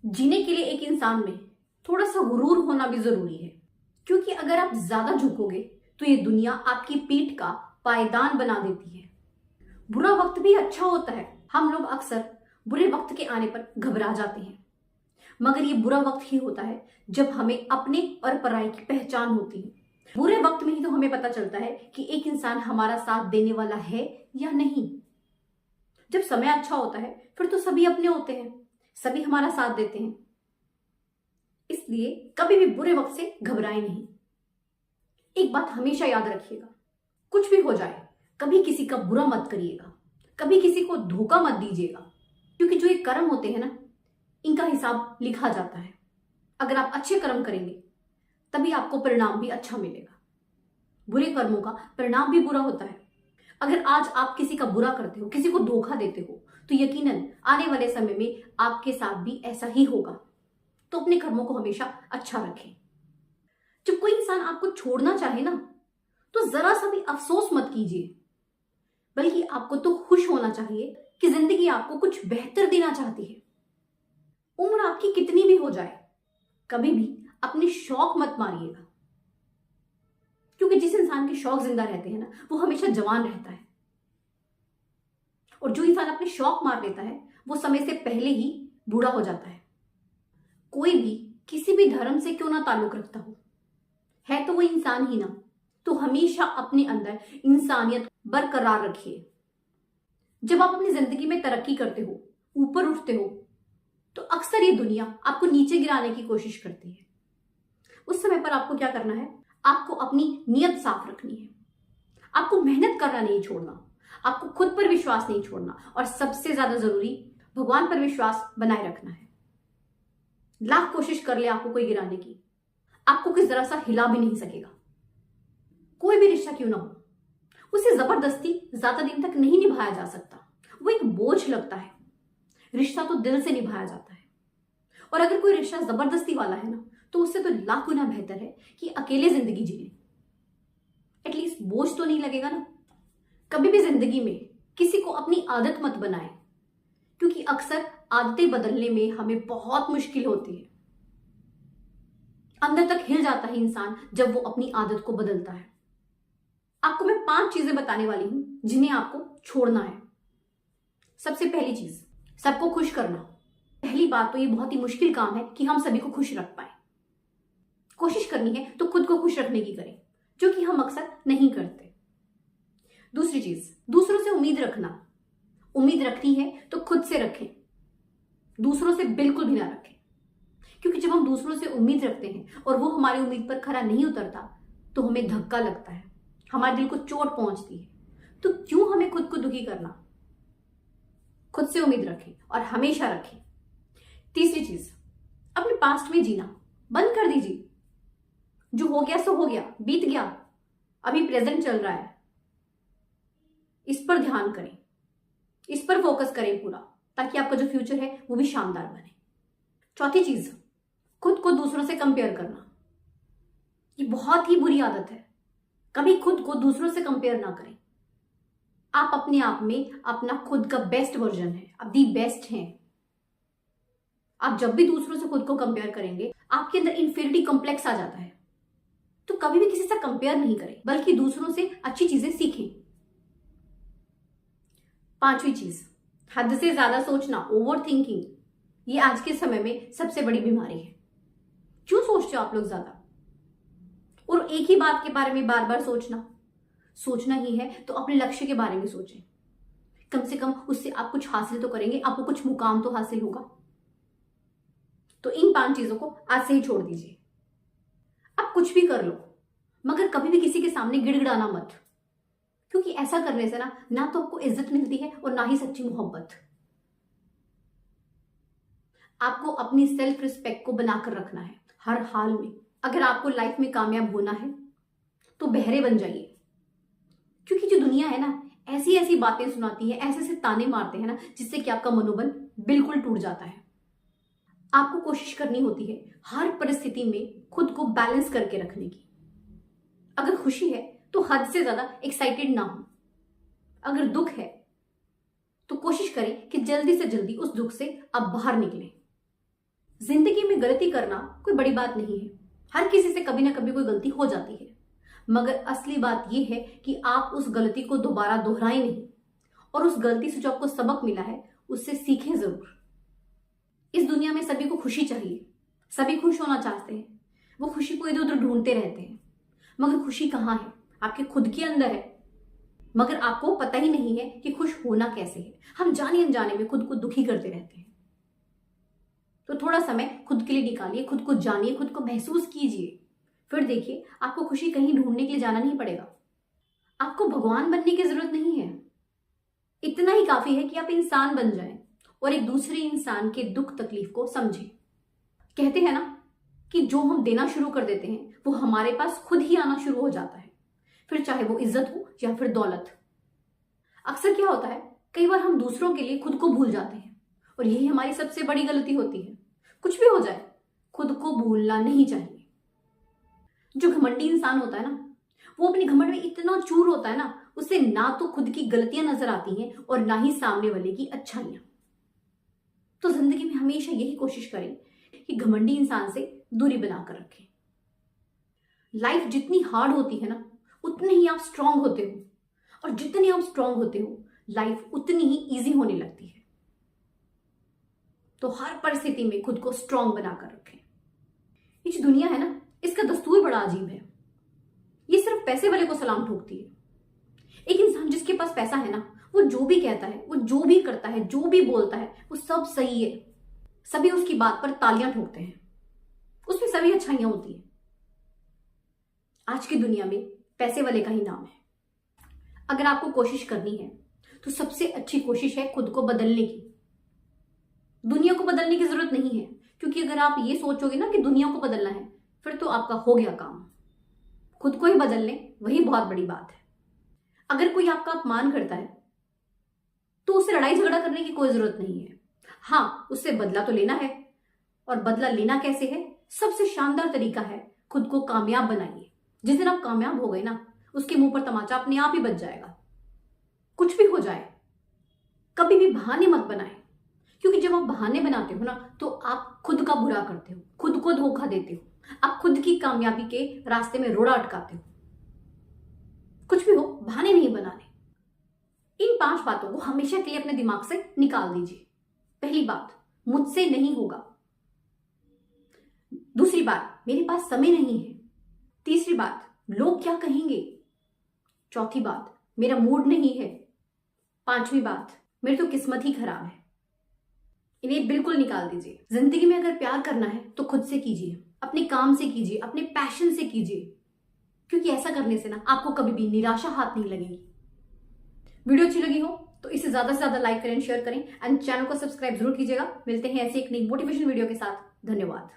जीने के लिए एक इंसान में थोड़ा सा गुरूर होना भी जरूरी है, क्योंकि अगर आप ज्यादा झुकोगे तो ये दुनिया आपकी पीठ का पायदान बना देती है। बुरा वक्त भी अच्छा होता है। हम लोग अक्सर बुरे वक्त के आने पर घबरा जाते हैं, मगर ये बुरा वक्त ही होता है जब हमें अपने और पराई की पहचान होती है। बुरे वक्त में ही तो हमें पता चलता है कि एक इंसान हमारा साथ देने वाला है या नहीं। जब समय अच्छा होता है फिर तो सभी अपने होते हैं, सभी हमारा साथ देते हैं। इसलिए कभी भी बुरे वक्त से घबराए नहीं। एक बात हमेशा याद रखिएगा, कुछ भी हो जाए कभी किसी का बुरा मत करिएगा, कभी किसी को धोखा मत दीजिएगा, क्योंकि जो ये कर्म होते हैं ना, इनका हिसाब लिखा जाता है। अगर आप अच्छे कर्म करेंगे तभी आपको परिणाम भी अच्छा मिलेगा। बुरे कर्मों का परिणाम भी बुरा होता है। अगर आज आप किसी का बुरा करते हो, किसी को धोखा देते हो, तो यकीनन आने वाले समय में आपके साथ भी ऐसा ही होगा। तो अपने कर्मों को हमेशा अच्छा रखें। जब कोई इंसान आपको छोड़ना चाहे ना, तो जरा सा भी अफसोस मत कीजिए, बल्कि आपको तो खुश होना चाहिए कि जिंदगी आपको कुछ बेहतर देना चाहती है। उम्र आपकी कितनी भी हो जाए, कभी भी अपने शौक मत मारिएगा, क्योंकि जिस इंसान के शौक जिंदा रहते हैं ना, वो हमेशा जवान रहता है। और जो इंसान अपने शौक मार लेता है वो समय से पहले ही बूढ़ा हो जाता है। कोई भी किसी भी धर्म से क्यों ना ताल्लुक रखता हो, है तो वो इंसान ही ना, तो हमेशा अपने अंदर इंसानियत बरकरार रखिए। जब आप अपनी जिंदगी में तरक्की करते हो, ऊपर उठते हो, तो अक्सर ये दुनिया आपको नीचे गिराने की कोशिश करती है। उस समय पर आपको क्या करना है? आपको अपनी नीयत साफ रखनी है। आपको मेहनत करना नहीं छोड़ना, आपको खुद पर विश्वास नहीं छोड़ना, और सबसे ज्यादा जरूरी भगवान पर विश्वास बनाए रखना है। लाख कोशिश कर ले आपको कोई गिराने की, आपको कोई जरा सा हिला भी नहीं सकेगा। कोई भी रिश्ता क्यों ना हो, उसे जबरदस्ती ज्यादा दिन तक नहीं निभाया जा सकता। वो एक बोझ लगता है। रिश्ता तो दिल से निभाया जाता है। और अगर कोई रिश्ता जबरदस्ती वाला है ना, तो उससे तो लाख गुना बेहतर है कि अकेले जिंदगी जी लें। एटलीस्ट बोझ तो नहीं लगेगा ना। कभी भी जिंदगी में किसी को अपनी आदत मत बनाए, क्योंकि अक्सर आदतें बदलने में हमें बहुत मुश्किल होती है। अंदर तक हिल जाता है इंसान जब वो अपनी आदत को बदलता है। आपको मैं 5 चीजें बताने वाली हूं जिन्हें आपको छोड़ना है। सबसे पहली चीज, सबको खुश करना। पहली बात तो ये बहुत ही मुश्किल काम है कि हम सभी को खुश रख पाए। कोशिश करनी है तो खुद को खुश रखने की करें, जो कि हम अक्सर नहीं करते। दूसरी चीज, दूसरों से उम्मीद रखना। उम्मीद रखनी है तो खुद से रखें, दूसरों से बिल्कुल भी ना रखें। क्योंकि जब हम दूसरों से उम्मीद रखते हैं और वो हमारी उम्मीद पर खरा नहीं उतरता, तो हमें धक्का लगता है, हमारे दिल को चोट पहुंचती है। तो क्यों हमें खुद को दुखी करना? खुद से उम्मीद रखें और हमेशा रखें। तीसरी चीज, अपने पास्ट में जीना बंद कर दीजिए। जो हो गया सो हो गया, बीत गया। अभी प्रेजेंट चल रहा है, इस पर ध्यान करें, इस पर फोकस करें पूरा, ताकि आपका जो फ्यूचर है वो भी शानदार बने। चौथी चीज, खुद को दूसरों से कंपेयर करना। ये बहुत ही बुरी आदत है। कभी खुद को दूसरों से कंपेयर ना करें। आप अपने आप में अपना खुद का बेस्ट वर्जन है, आप दी बेस्ट हैं। आप जब भी दूसरों से खुद को कंपेयर करेंगे, आपके अंदर इंफीरियरिटी कॉम्प्लेक्स आ जाता है। तो कभी भी किसी से कंपेयर नहीं करें, बल्कि दूसरों से अच्छी चीजें सीखें। पांचवी चीज, हद से ज्यादा सोचना, ओवर थिंकिंग। ये आज के समय में सबसे बड़ी बीमारी है। क्यों सोचते हो आप लोग ज्यादा? और एक ही बात के बारे में बार बार सोचना ही है तो अपने लक्ष्य के बारे में सोचें। कम से कम उससे आप कुछ हासिल तो करेंगे, आपको कुछ मुकाम तो हासिल होगा। तो इन 5 चीजों को आज से ही छोड़ दीजिए। आप कुछ भी कर लो, मगर कभी भी किसी के सामने गिड़गिड़ाना मत, क्योंकि ऐसा करने से ना तो आपको इज्जत मिलती है और ना ही सच्ची मोहब्बत। आपको अपनी सेल्फ रिस्पेक्ट को बनाकर रखना है हर हाल में। अगर आपको लाइफ में कामयाब होना है तो बहरे बन जाइए, क्योंकि जो दुनिया है ना, ऐसी ऐसी बातें सुनाती है, ऐसे ऐसे ताने मारते हैं ना, जिससे कि आपका मनोबल बिल्कुल टूट जाता है। आपको कोशिश करनी होती है हर परिस्थिति में खुद को बैलेंस करके रखने की। अगर खुशी है तो हद से ज्यादा एक्साइटेड ना हो। अगर दुख है तो कोशिश करें कि जल्दी से जल्दी उस दुख से आप बाहर निकलें। जिंदगी में गलती करना कोई बड़ी बात नहीं है। हर किसी से कभी ना कभी कोई गलती हो जाती है, मगर असली बात यह है कि आप उस गलती को दोबारा दोहराएं नहीं, और उस गलती से जो आपको सबक मिला है उससे सीखें जरूर। इस दुनिया में सभी को खुशी चाहिए, सभी खुश होना चाहते हैं, वो खुशी को इधर उधर ढूंढते रहते हैं, मगर खुशी कहाँ है? आपके खुद के अंदर है, मगर आपको पता ही नहीं है कि खुश होना कैसे है। हम जाने अनजाने में खुद को दुखी करते रहते हैं। तो थोड़ा समय खुद के लिए निकालिए, खुद को जानिए, खुद को महसूस कीजिए, फिर देखिए आपको खुशी कहीं ढूंढने के लिए जाना नहीं पड़ेगा। आपको भगवान बनने की जरूरत नहीं है, इतना ही काफी है कि आप इंसान बन जाएं और एक दूसरे इंसान के दुख तकलीफ को समझें। कहते हैं ना कि जो हम देना शुरू कर देते हैं वो हमारे पास खुद ही आना शुरू हो जाता है, फिर चाहे वो इज्जत हो या फिर दौलत। अक्सर क्या होता है, कई बार हम दूसरों के लिए खुद को भूल जाते हैं, और यही हमारी सबसे बड़ी गलती होती है। कुछ भी हो जाए, खुद को भूलना नहीं चाहिए। जो घमंडी इंसान होता है ना, वो अपने घमंड में इतना चूर होता है ना, उसे ना तो खुद की गलतियां नजर आती हैं और ना ही सामने वाले की अच्छाइयां। तो जिंदगी में हमेशा यही कोशिश करें कि घमंडी इंसान से दूरी बनाकर रखें। लाइफ जितनी हार्ड होती है ना, उतने ही आप स्ट्रांग होते हो, और जितने आप स्ट्रांग होते हो लाइफ उतनी ही इजी होने लगती है। तो हर परिस्थिति में खुद को स्ट्रांग बनाकर रखें। ये जो दुनिया है ना, इसका दस्तूर बड़ा अजीब है। ये सिर्फ पैसे वाले को सलाम ठोकती है। एक इंसान जिसके पास पैसा है ना, वो जो भी कहता है, वो जो भी करता है, जो भी बोलता है, वो सब सही है। सभी उसकी बात पर तालियां ठोकते हैं, उसमें सभी अच्छाइयां होती है। आज की दुनिया में पैसे वाले का ही नाम है। अगर आपको कोशिश करनी है तो सबसे अच्छी कोशिश है खुद को बदलने की। दुनिया को बदलने की जरूरत नहीं है, क्योंकि अगर आप ये सोचोगे ना कि दुनिया को बदलना है, फिर तो आपका हो गया काम। खुद को ही बदल लें, वही बहुत बड़ी बात है। अगर कोई आपका अपमान करता है तो उससे लड़ाई झगड़ा करने की कोई जरूरत नहीं है। हाँ, उससे बदला तो लेना है, और बदला लेना कैसे है? सबसे शानदार तरीका है, खुद को कामयाब बनाइए। जिस दिन आप कामयाब हो गए ना, उसके मुंह पर तमाचा अपने आप ही बच जाएगा। कुछ भी हो जाए, कभी भी बहाने मत बनाएं, क्योंकि जब आप बहाने बनाते हो ना, तो आप खुद का बुरा करते हो, खुद को धोखा देते हो, आप खुद की कामयाबी के रास्ते में रोड़ा अटकाते हो। कुछ भी हो, बहाने नहीं बनाने। इन 5 बातों को हमेशा के लिए अपने दिमाग से निकाल दीजिए। पहली बात, मुझसे नहीं होगा। दूसरी बात, मेरे पास समय नहीं है। तीसरी बात, लोग क्या कहेंगे। चौथी बात, मेरा मूड नहीं है। 5वीं बात, मेरी तो किस्मत ही खराब है। इन्हें बिल्कुल निकाल दीजिए। जिंदगी में अगर प्यार करना है तो खुद से कीजिए, अपने काम से कीजिए, अपने पैशन से कीजिए, क्योंकि ऐसा करने से ना आपको कभी भी निराशा हाथ नहीं लगेगी। वीडियो अच्छी लगी हो तो इसे ज्यादा से ज्यादा लाइक करें, शेयर करें, एंड चैनल को सब्सक्राइब जरूर कीजिएगा। मिलते हैं ऐसे एक नई मोटिवेशन वीडियो के साथ। धन्यवाद।